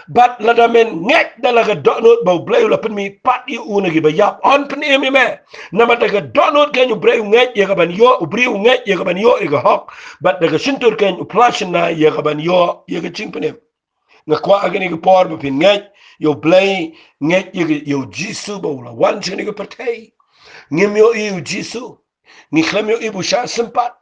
but la da men ngek da la ga donut ba blay la pen mi pat i una gi ba yap on pen e me na ma da ga donut ga nyu blay ngek ye ga ban yo ubri ngek ye ga ban yo e ga hok but da ga sintor ken plashin na ye ga ban yo ye ga ching penem nga kwa agani ga por ba pin ngek yo blay ngek ye yo jisu ba la wan chini ga patay ngem yo i jisu ni khlam yo i bu sha sempat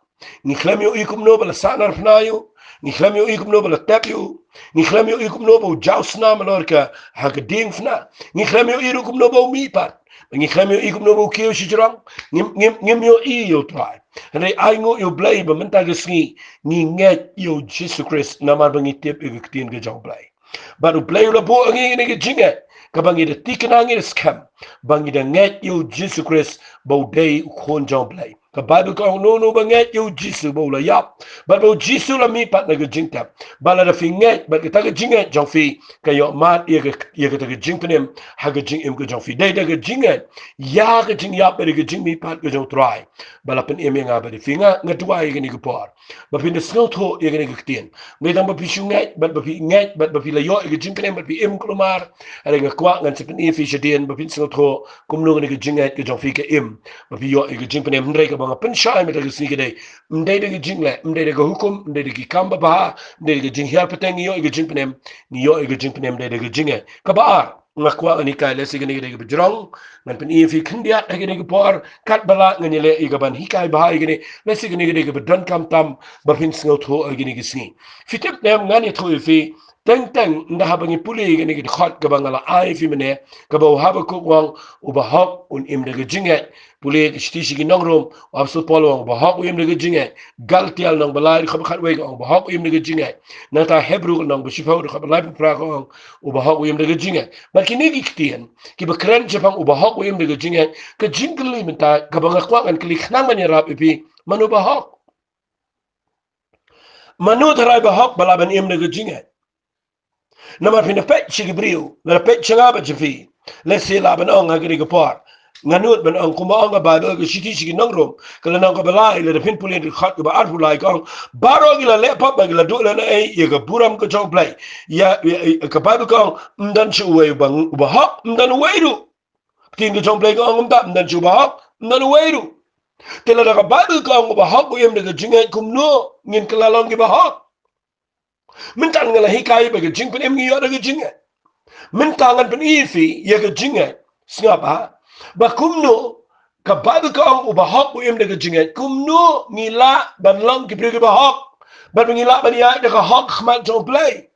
ni khlam yo i kum no bala sanar pnayo ni khlam yo i kum no bala tap yo ni khlam yo i kum no ba jausna malorka ha ga ding fna ni khlam yo i kum no ba mi pat ni khlam yo i kum no ba kio shijrang ngem yo i yo try re ai ngo yo blay ba menta ga sngi ni nget yo Jesus Christ namar bangi tip i ga tin ga jong blay baru blay la bo ngi ni ga jinga ka bangi de tikna ngi scam bangi de nget yo Jesus Christ ba day khon jong blay Ka Bible ko no banget yu jisu bo la yap. Ba bo jisu la mi pat na ga jing tap. Ba la fi nget ba ka ga jinget jong fi ka yo mat ye ga ta ga jing penem ha ga jing em ga jong fi dai da ga jinget ya ga jing yap ba ga jing mi pat ga jong try. Ba la pen em nga ba fi nga dua ye ga ni ga por. Ba fi de snow tho ye ga ni ga tien. Ngai dang ba fi shu nget ba fi nget ba fi la yo ga jing penem ba fi em klomar. Ala ga kwa ngan se pen e fi shadien ba fi snow tho kum no ga ni ga jinget ga jong fi ka em. Ba fi yo ga jing penem ndai banga pensyai meta ke sini kedai mdai de jingle mdai de hukum mdai de kamba ba mdai de jing hiar peteng yo ke jing penem ni yo ke jing penem mdai de jinge ka ba ngakwa ni ka le sigani de bjrong ngan pen e fi khindia de ke por kat bala ngani le e ban hikai ba e ne le sigani de don kam tam ba fin sngo tho e ni ke sini fitep nem ngani tho e fi teng nda habangi puli gani ke khot ka bangala ai fi mene ka ba haba ko wang u ba hok un im de jinge puli stishi gi nongrom absul polo ba hok im de jinge galtial nong balai khab khat we ba hok im de jinge na ta hebru nong ba shifo khab lai pra ko u ba hok im de jinge ba kini gi ktien ki ba kren japang u ba hok im de jinge ka jingli menta ka banga kwang an kli khnan man rap epi manu ba hok manu dharai ba hok bala ban im de jinge nama pina pet chigibriu na pet changaba chifi let's say la ban ong agri gapar nganut ban ong kuma ong ba do shiti shigi nongrom kala nong ka balai le pin pulin khat ba arfu lai kong baro gila le pap ba gila do le na ai ye ga buram ko chong play ya ka ba kong ndan chu we bang ba hak ndan we du tin ko chong play kong ndan chu ba hak ndan we du tela ka ba kong ba hak ko yem de jingai kum no ngin kala long gi ba hak mintan ngala hikai ba ga jing pen em ngi yo da ga jinga mintangan pen ifi ya ga jinga snapa ba kumno ka ba ka ang ba hok em da ga jinga kumno ngila ban long ki pre ba hok ba ngila ban ya da ka hok khmat jong play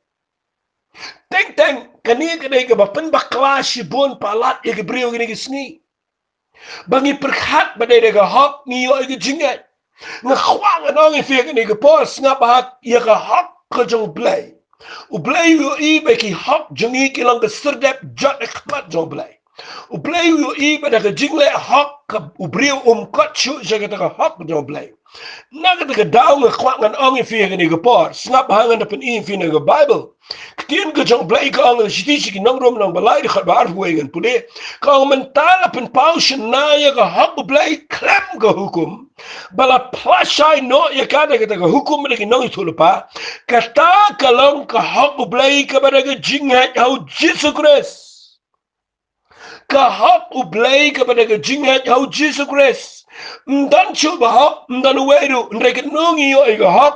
teng kani ka dai ka ba pen ba klashi bon palat ya ga brio ni ga sni bangi perkhat ba dai da ga hok ngi yo ga jinga nga khwang anong ifi ga ni ga pos ngapa ya ga hok jong play u play yo I be ki hok jongi ki lang serdep jot ekmat jong play u play yo I be da jingle hok u brio kot chu jaga da hok jong play naga da daw nga kwang an ong fi ga ni ga por snap hangan da pen I fi na ga bible ktien ga jong play ka ang shiti shiki nang rom nang balai da bar huengan pule ka mental pen pausion na ya ga hok play klem ga hukum bala plasai no ya kada ga hukum da ki nong thulpa kata kalong ka hok play ka ba ga jinga how Jesus Christ ka hok play ka ba ga jinga how Jesus Christ mdan chu ba hok mdan weru ndrek nongi yo ga hok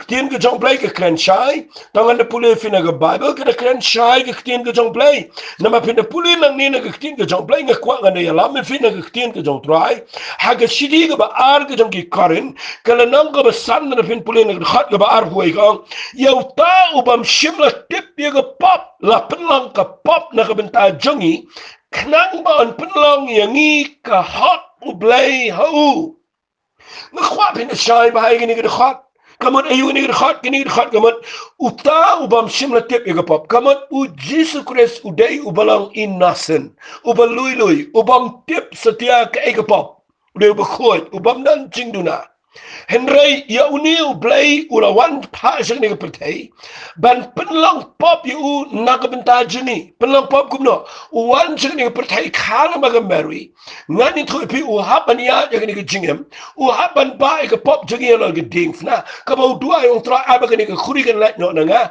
ktien ga jong play ka kran shai tangan da pule fi na ga bible ka kran shai ka ktien ga jong play na ma fi na pule nang ni na ga ktien ga jong play nga kwa nga ya lam fi na ga ktien ga jong try ha ga shidi ga ba ar ga jong ki karin kala nang ga ba san na fin pule na ga khat ga ba ar huai ga yo ta u bam shimla tip ya ga pop la penlang ka pop na ga benta jongi knang ba an penlang yangi ka hot u blay hau nga khwa pin shai ba hai ni ga khat kamot ayu ni ga khat ni ga khat kamot uta u bam shimla tip ya ga pop kamot u Jesus Christ u dai u balang innocent u balui u bam tip setia ka ga pop u dai ba khoi u bam nan chingduna Henry ya uni u blay u la wan pa shak ni ga pertai ban penlang pop yu na ga benta jini penlang pop kumno u wan shak ni ga pertai khala ma ga mary ngani tho pi u haban ya ga ni ga jingem u haban ba ga pop jingi la ga ding fna ka ba dua yung tra aba ga ni ga khuri ga la no na nga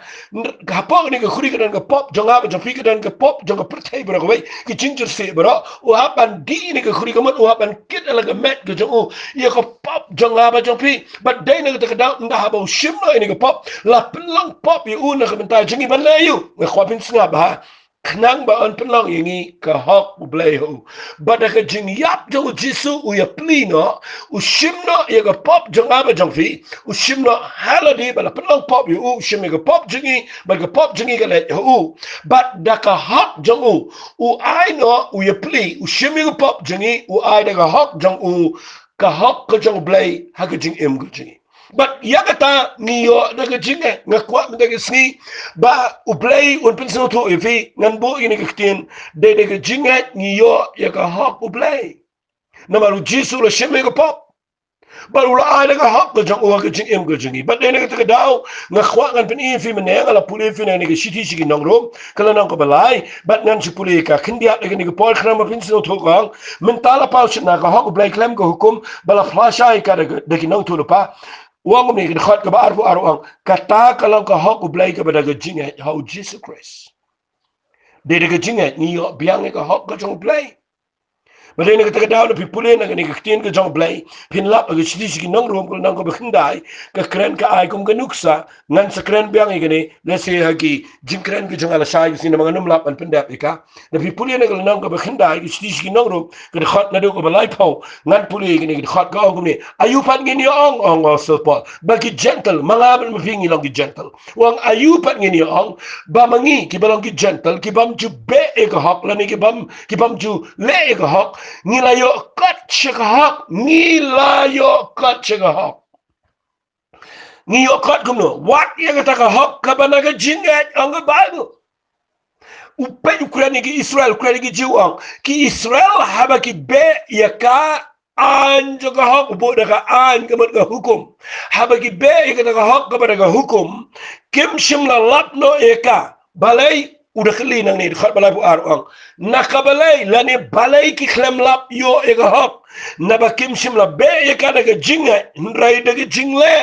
ga pop ni ga khuri ga ga pop jonga ba jofi ga ga pop jonga pertai bro ga ki ginger se bro u haban di ni ga khuri ga u haban kit la ga met ga jo ya ga pop jonga ba jofi but day na ga da nda ha ba shimno ni ga pop la penlang pop yu na ga benta jingi ban la yu ga khwapin singa ba knang ba an penlang yangi ka hok u blay ho but ka jing yap jo jisu u ya plino u shimno ya ga pop jonga ba jongfi u shimno haladi ba la penlang pop yu u shim ga pop jingi ba ga pop jingi ga le u but da ka hok jong u ai no u ya pli u shim ga pop jingi u ai da ga hok jong u ka hok ka jong blay ha ka jing em ga jingi but yakata niyo daga jinga nga kwa daga sni ba uplay un pinso to ifi ngan bo ini ktin daga jinga niyo yaka hok uplay namaru jisu la sheme ga pop baru la ai ga hak ga jang wa ga jing em ga jingi but ne ga dau nga khwa ngan pen fi men ala puli fi ne ga shiti shi nong rom kala nong ko balai but ngan chi puli ka khindia ga ni ga pol khram ma pin so tho ga men tala pau shi na ga hak blai klem ga hukum bala flasha ka da ki nong tu pa wang ni ga khat ga bar fu arwang kata kala ga hak blai ka ba da ga jing how Jesus Christ de ga jing ni yo biang ga hak ga jong blai Mari nak kita daw na pipuli na kani kaktin ka jong blay pinlap ag sidi sigi nang rom ko nang ko bakhinday ka kren ka ay kum ganuksa ngan sa kren biang igani let's say hagi jing kren ka jong ala sai sini mga numlap an pendap ika na pipuli na kal nang ko bakhinday sidi sigi nang rom ka khot na do ko balay pau ngan puli igani khot ka kum ni ayupan ngini ong so po bagi gentle mga ban mapingi lang gi gentle wang ayupan ngini ong ba mangi ki balang gi gentle ki bam ju be e ka hok lani ki bam ju le e ka hok ngila yo kat chekahak ngila yo kat chekahak ngiyo kat kumno what ya kata kahak kabana ka jingat ang Bible upe Ukraine ki Israel Ukraine ki jiwang ki Israel haba ki be ya ka an chekahak ubo daga an kamat ka hukum haba ki be ya kata kahak kabana ka hukum kim shimla lapno ya ka balay udah kali nang ni khat balai bu arang nakabalai lani balai ki khlem lap yo ega hok nabakim shimla be ye kada ga jinga rai daga jingle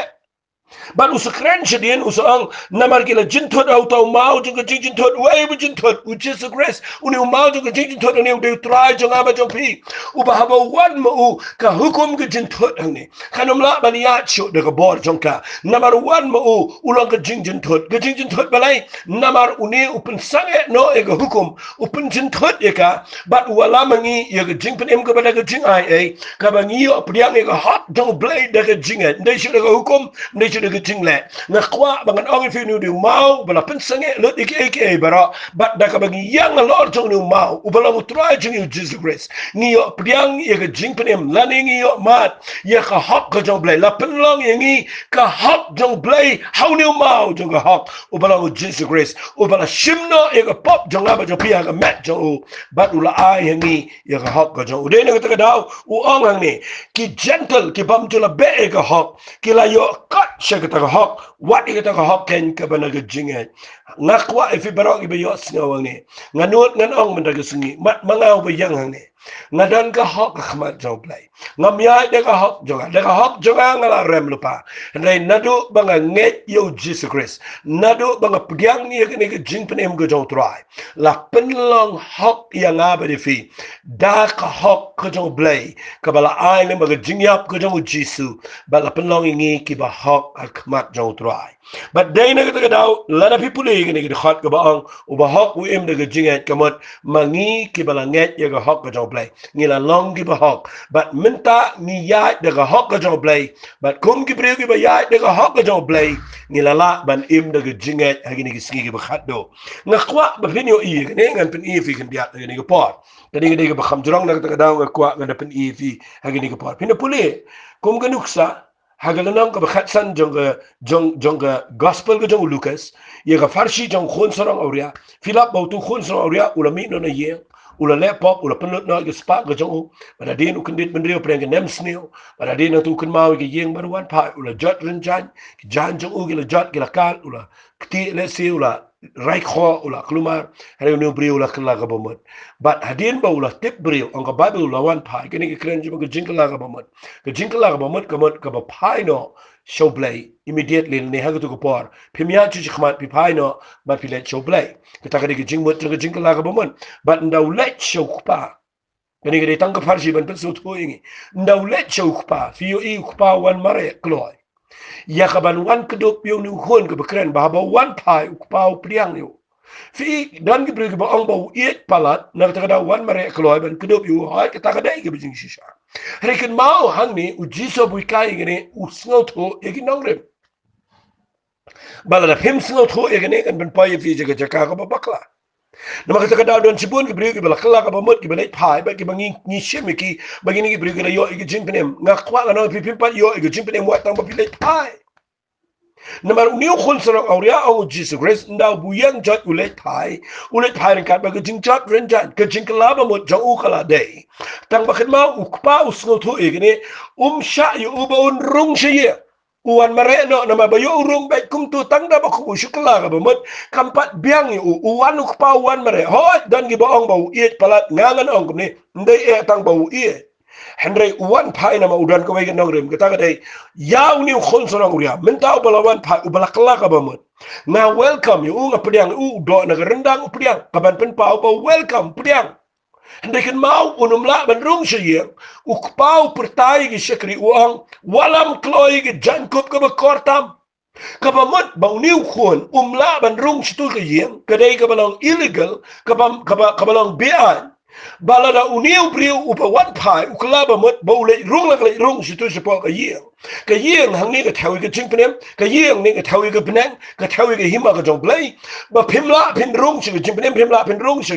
ban usakran shadien usang namar kila jintot auto mau jung jintot way bu jintot which is grace uni mau jung jintot ni de try jung aba jung pi uba haba wan mu ka hukum ga jintot ni kanum la ban ya chu de ga bor jung ka namar wan mu ulang ga jintot balai namar uni upun sange no e ga hukum upun jintot e ka bat wala mangi ye ga jing pen em ga ba ga jing ai ka bangi yo priang e ga hot jung blade de ga jing de shu de ga hukum de shu de ga jing le na kwa bangan ong fi nu de mau bala pen sange lo ik ek bara bat da ka bangi yang lor jung nu mau ubala mu try jing you Jesus grace ni yo priang ye ga jing pen em la ni yo mat ye ka hot ga jung blade la pen long ye ngi ka hot jung blade how nu mau jung ga hot ubala mu Jesus grace ubala shimno ye ga pop jung aba jung pia ga mat jung bat ula ai ngi ye ga hot ga jung de na ka daw u ong ang ni ki gentle ki bam jula be ga hot ki la yo kat shaka hok wat ika taka hok ken ka ba nagajingan ngakwa ifi barok iba yo singawang ni nganut ngan ong mandagasungi mat mangaw ba yang hang ni ngadan ka hok ka khmat jong play ngamya de ka hok jonga ngala rem lupa nei nadu banga nget yo Jesus Christ nadu banga pdiang ni ka ni ka jing penem go jong try la penlong hok yang aba de fi da ka hok ka jong play ka bala ai ne ba jing yap ka jong Jesus bala penlong ngi ki ba hok khmat jong try but day na ka daw la na people ni ka khot ka ba ong u ba hok u em de ka jing et kamot mangi ki bala nget ye ka hok ka jong play ngila long ki ba hok but minta ni ya de ka hok ka jong play but kum ki bre ki ba ya de ka hok ka jong play ngila la ban em de ka jing et ha ni ki ski ki ba khat do ngakwa ba pin yo i ne ngan pin i fi kan dia ni ka pot tadi ka ba kham jrong na ka daw ngakwa ngan pin i fi ha ni ka pot pin puli kum ka nuksa hagalanang ka bakhatsan jong gospel ka jong Lucas ye ka farsi jong khon sarang auria Philip bautu khon sarang auria ulami no na ye ula laptop ula penut no ke spa ka jong pada din ukendit mendrio preng ke nem sneo pada din tu kun mau ke yeng baruan pa ula jot renjan jan jong u ke la jot ke la kal ula kti le si ula right kho ula klumar hari no brio ula kala ka bomot but hadin ba ula tip brio ang ka bible ula wan pa ke ni ke kren jong ke jingla ka bomot kamot ka ba pai no show play immediately ni ha to ko por phimya chu khmat pi pai no ba pi let show play ka ta ka ke jingmot ke jingla ka bomot but ndaw let show pa kani ke tang ka farsi ban pesu to ingi ndaw let show pa fi yo i pa wan mare kloy ya ka ban wan kedop yo ni hon ka bekren ba ba wan pai pa priang yo fi dan ki bre ba ong ba iet palat na ta da wan mare kloy ban kedop yo ha ka ta ka dai ke bijing shisha rekin mau hang ni u jiso bu kai gene u sngo to e ki nongre bala da phim sngo to e gene kan ban pai fi jaga jaka ka ba bakla nama kata kada don sibun ki beri ki bala kala ka bamot ki balai pai ba ki bangi ni sheme ki bagi ni ki beri ki yo ki jing penem ngakwa la no pi pi pa yo ki jing penem wa tang ba pi lai pai Namar uniu khun sorok auria ang Jesus Christ ndau buyang jot ulet pai ringkat ba gejing jot renjan gejing kelaba mot jang u kala day tang bakit ma ukpa usno tu igni sha yu ubaun rung shiye uan mareno nama bayo urung baik kum tu tang da ba ku shukla ga ba mot kampat biang yu uan ukpa uan mare hot dan gi baong bau iet palat ngangan ong ni ndai e tang bau iet Henry uan pai nama udan ko wegen nogrem kita kadai yaw ni khon sorang uria mentau balawan pai ubala kala ka bamut na welcome you nga pediang do na rendang pediang kaban pen pau pa welcome pediang Henry kan mau unumla ban rung siye ukpau pertai gi sekri uang walam kloi gi jankup ka kortam kabamut bang niu khon umla ban rung situ ka yeng kadai ka balong illegal kabalong bian balada uniu priu upa wan pai uklaba mot bole rung situ sepo ka yeng hang ni ka thawi ka jingpnem ka yeng ni ka thawi ka penang ka thawi ka hima ka jong blai ba phimla phin rung se jingpnem phimla phin rung se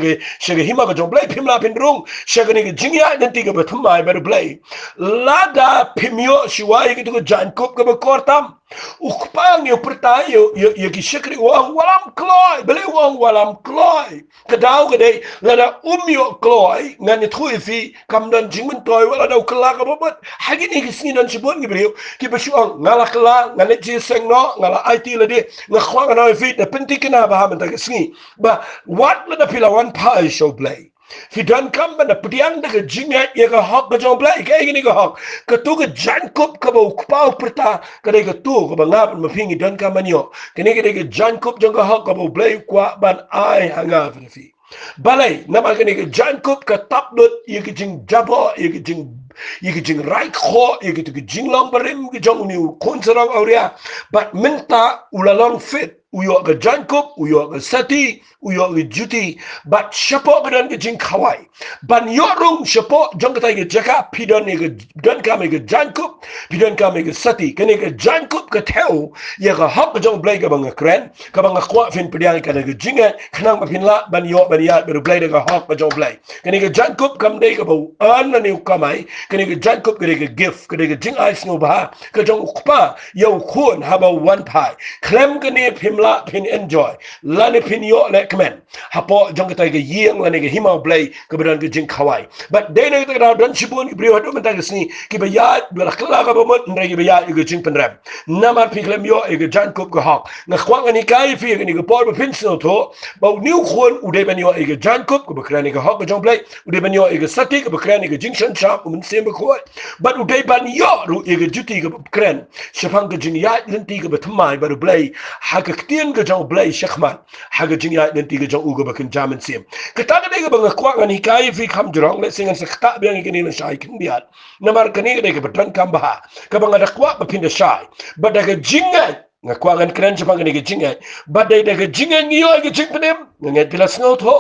hima ka jong blai phimla phin rung se ka ni ka jingya nanti ka bathmai ba blai lada phimyo siwai ka tu jan kop ka ba kortam ukpang yo pertai yo ki sekri wang walam kloi bele wang walam kloi kadau ka dei lada yo kloi ngani thui fi kam dan jingmen toy wala dau kala ka bobot hagini ki sini dan sibon ki brio ki basuang ngala kala ngani ji sengno ngala IT ladi ngakhwa na fi da penti kana ba ha man ta sini ba what lada pilawan pa show play Fi dan kam na pediang daga jingat ya ka hak ka jong play ka gini ka hak ka tu ka jankup ka ba ukpau perta ka dai ka tu ka ba ngap ma fingi dan kam manyo kini ka dai ka jankup jong ka hak ka ba play kwa ban ai hanga fi balai nama kini ka jankup ka tapdut ya ka jing jabo ya ka jing right kho ya ka jing long barim ka jong ni konserang auria but minta ulalong fit uyo ka jankup uyo ka sati uyo ka juti but shapo ka dan ka jing kawai ban yorung shapo jong ka tai ka jaka pidan ni ka dan ka me ka jankup pidan ka me ka sati kani ka jankup ka theo ya ka hak ka jong blai ka bang kren ka bang kwa fin pediang ka ka jinga khnang ma pinla ban yo ban ya beru blai ka hak ka jong blai kani ka jankup kam dei ka bau an na ni kamai kani ka jankup ka ka gift ka ka jing ai sno ba ka jong ukpa yo khun haba one pie klem ka ni pimla pin enjoy lani pin yo le kmen hapo jong ka ga yeng lani ga himau blai ka beran ka jing kawai but dei na ka dan sibun ki brio hadu mentang sni ki ba ya bela kala ka ba mot ndai ki ba ya ga jing penram namar pi klem yo ga jankup ka hak na khwang ani kai fi ga ni ga por ba pin sno to ba niu khun u dei ban yo ga jankup ka ba krani ga hak ga jong blai u dei ban yo ga sati ka ba krani ga jing shan shap mun sem ba khoi but u dei ban yo ru ga juti ga kren shafang ga jing ya lenti ga ba thmai ba blai ha ga ktien ga jong blai shakhman ha ga jing ya lenti ga jong u ga ba kan jaman sem ka ta ga ga ba kwang ani kai fi kham jrong le singan sa kta biang ga ni na shai kin biat namar kani ga ga batran kam ba ka ba ga kwa ba pin da shai ba da ga jinga nga kwangan kren chapang ga ga jinga ba dai da ga jinga ni yo ga jing penem nga pilas no tho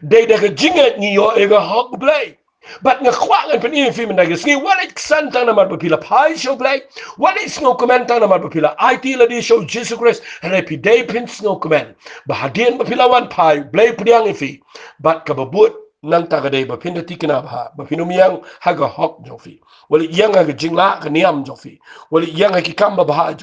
dai da ga jinga ni yo ga hok blai but nga kwangan pen in film da ga sni wala san tang na mar pila pai show blai wala sno comment tang na mar pila IT la di show Jesus Christ happy day pin sno comment ba hadien ba pila wan pai blai priang fi but ka babut nang ta ga dai ba pin da tikina ba pinumiyang haga hok jofi wala yang ga jingla ga niam jofi wala yang ga kikamba ba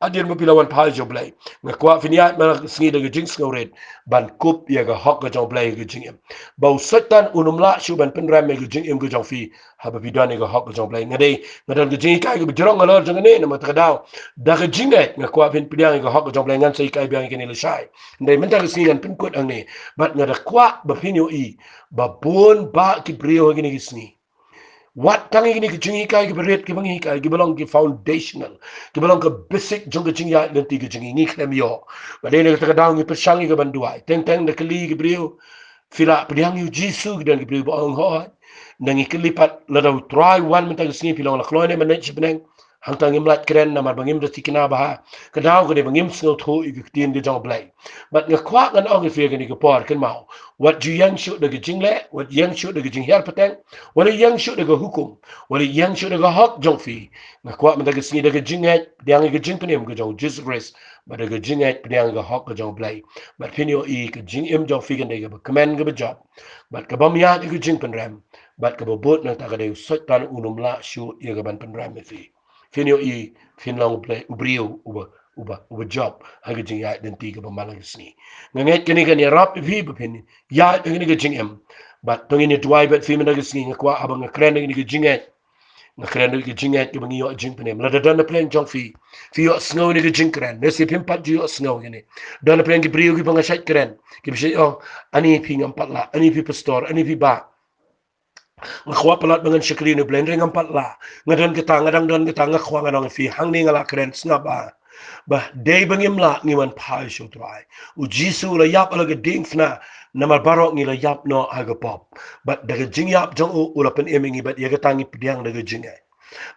adir mo pilawan pal jo blai nga kwa finiat ma sngi de jing skauret ban kup ya ga hok ga jo blai ga jing em bau satan unumla shu ban penram me ga jing em ga jo fi ha ba bidane ga hok ga jo blai ngade ngadal ga jing kai ga bijrong ngalor jang ne na ta daw da ga jing nga kwa fin pidiang ga hok ga jo blai ngan sai kai biang ke ni le shai ndai men ta ga sngi ngan pin kut ang ne bat ngada kwa ba finyo i ba bon ba ki brio ga ni sngi What tangi ni kijingi kai ki beret ki bangi kai ki belong ki foundational ki belong ka basic jong ka jingya nanti ki jingi ni klem yo badene ka daw ni persangi ka banduai teng na kali ki brio fila pediang yu jisu dan ki brio bong ho nangi kelipat la daw try one mentang sini pilong la klone manage beneng hang tang imlat kren na mar bangim dati kina ba ka daw ka de bangim sno tho i ki tin de jong blai but nga kwa ngan ong fi ni ka por kan mau what you yang shoot de jingle what yang shoot de jing her pateng what yang shoot de hukum what yang shoot de hak jong fi nga kwa man de sini de jinget yang ga jing penem ga jong Jesus Christ but de jinget pedang ga hak ga jong blai but pinyo i ka jing em jong fi kan de ga command ga job but ka bam ya de jing pen ram but ka bot na ta ga de sot tan unum la shoot ye ga ban pen ram fi finyo i fin long play ubrio uba job haga jing ya den tiga ba malang sni nganget kini kan ya rap vi ba pin ya ngini ga jing em but tong ini tuai bet fi mena ga sni ngakwa abang ngakren ngini ga jing et ngakren ga jing et ga bangi yo jing penem la da dan plan jong fi yo snow ni ga jing kren ne si pim pat yo snow ngini dan plan gi brio gi banga shat kren gi bi oh ani pi ngam pat la ani pi pastor ani pi ba ngakwa palat dengan syakri ni blend ngam pat la ngadan kita ngadang dan kita ngakwa ngadang fi hang ni ngala kren snaba bah day bangim la ngiman pai sho try u jisu la yap ala geding fna namar barok ngi la yap no aga pop but daga jing yap jong u ula pen emingi but yaga tangi pediang daga jing ai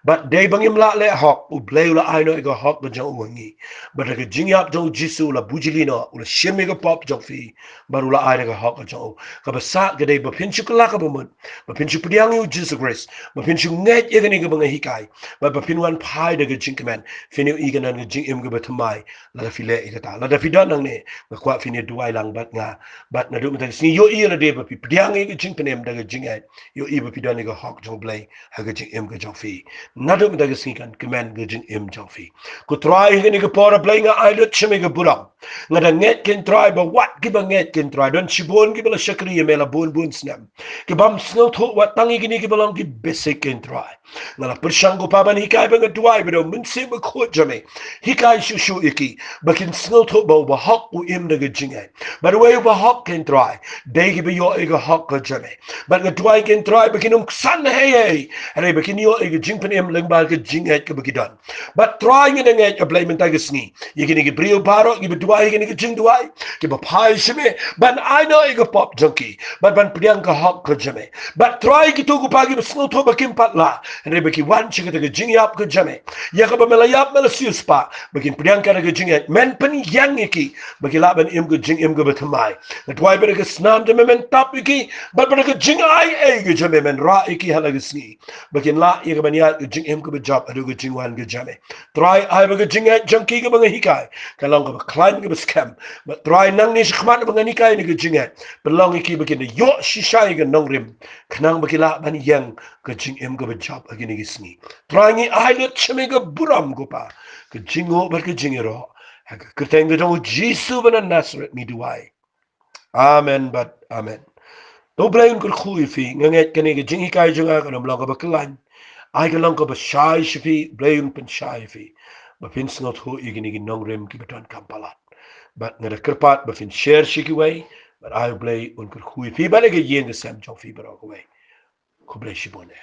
but day bangim la le hok u blay la ai no ga hok ba jong wangi but daga jing yap jong jisu la bujili no ula shimi ga pop jong fi baru la ai daga hok jong ka ba sa ga day ba pin chukla ka ba mun ba pin chu pediang u jisu grace ba pin chu ngai yaga ni ga banga hikai ba pin wan pai daga jing command finu iganan ga jing im ga batamai la fi le igata la da fi dan nang ne ga kwa fini duai lang bat nga bat na du mata sni yo i la de ba pi pediang ga jing penem daga jing ai yo i ba pi dan ga hok jong blay ha ga jing im ga jong fi na du mata sni kan command ga jing im jong fi ko try ga ni ga pora blay nga ai lut chime ga buram nga da net ken try ba wat gi ba net ken try don chibon gi bala shakri ya mela bun bun snam ki bam snow tho wat tangi gi ni gi balang gi basic ken try nga la persanggo pa ban hikai ba ga duai ba do mun se ba ko jame hikai shu shu iki bakin snow tho ba hok u im daga jing ai but way ba hok ken try dai gi ba yo ga hok ga jame but ga duai ken try bakin san hey re bakin yo ga jing pen im leng ba ga jing ai ka bagidan but try ngi ngai ga blame ta ga sni yi gi ni gi brio baro gi ba duai gi ni gi jing duai gi ba pai shime ban I know ga pop junkie but ban priang ka hok ga jame but try gi tu gu pa gi snow tho bakin patla re bakin wan chi ga jing yap ga jame ya ka ba mela yap mela sius pa bakin priang ka ga jing men pen yang iki bagi laban im ga jing im ga batamai that why better ga snam de men tap iki but better ga jing ai ga jame men ra iki hala ga sni bakin la ya ga ban ya ga jing im ga job adu ga jing wan ga jame try ai ba ga jing junkie ga bang hikai ka long ga climb ga scam but try nang ni khmat bang ni kai ni ga jing belong iki bakin yo shishai ga nong rim knang bagi la ban yang ga jing im ga job again ga sni try ni ai le chime ga buram go pa ga jingo ba ga jingero Kerteng gedong Jesu bana Nazareth mi duai. Amen but amen. Do blain kur khui fi nganget kani ge jingi kai junga kana blong ba klan. Ai ga long ba shai shifi blain pen shai fi. Ba fin snot ho igini gi nong rem ki beton kampalat. But ngada kerpat ba fin share shiki way but ai blay un kur khui fi ba ge yen de sam jong fi ba go way. Ko blay shibone.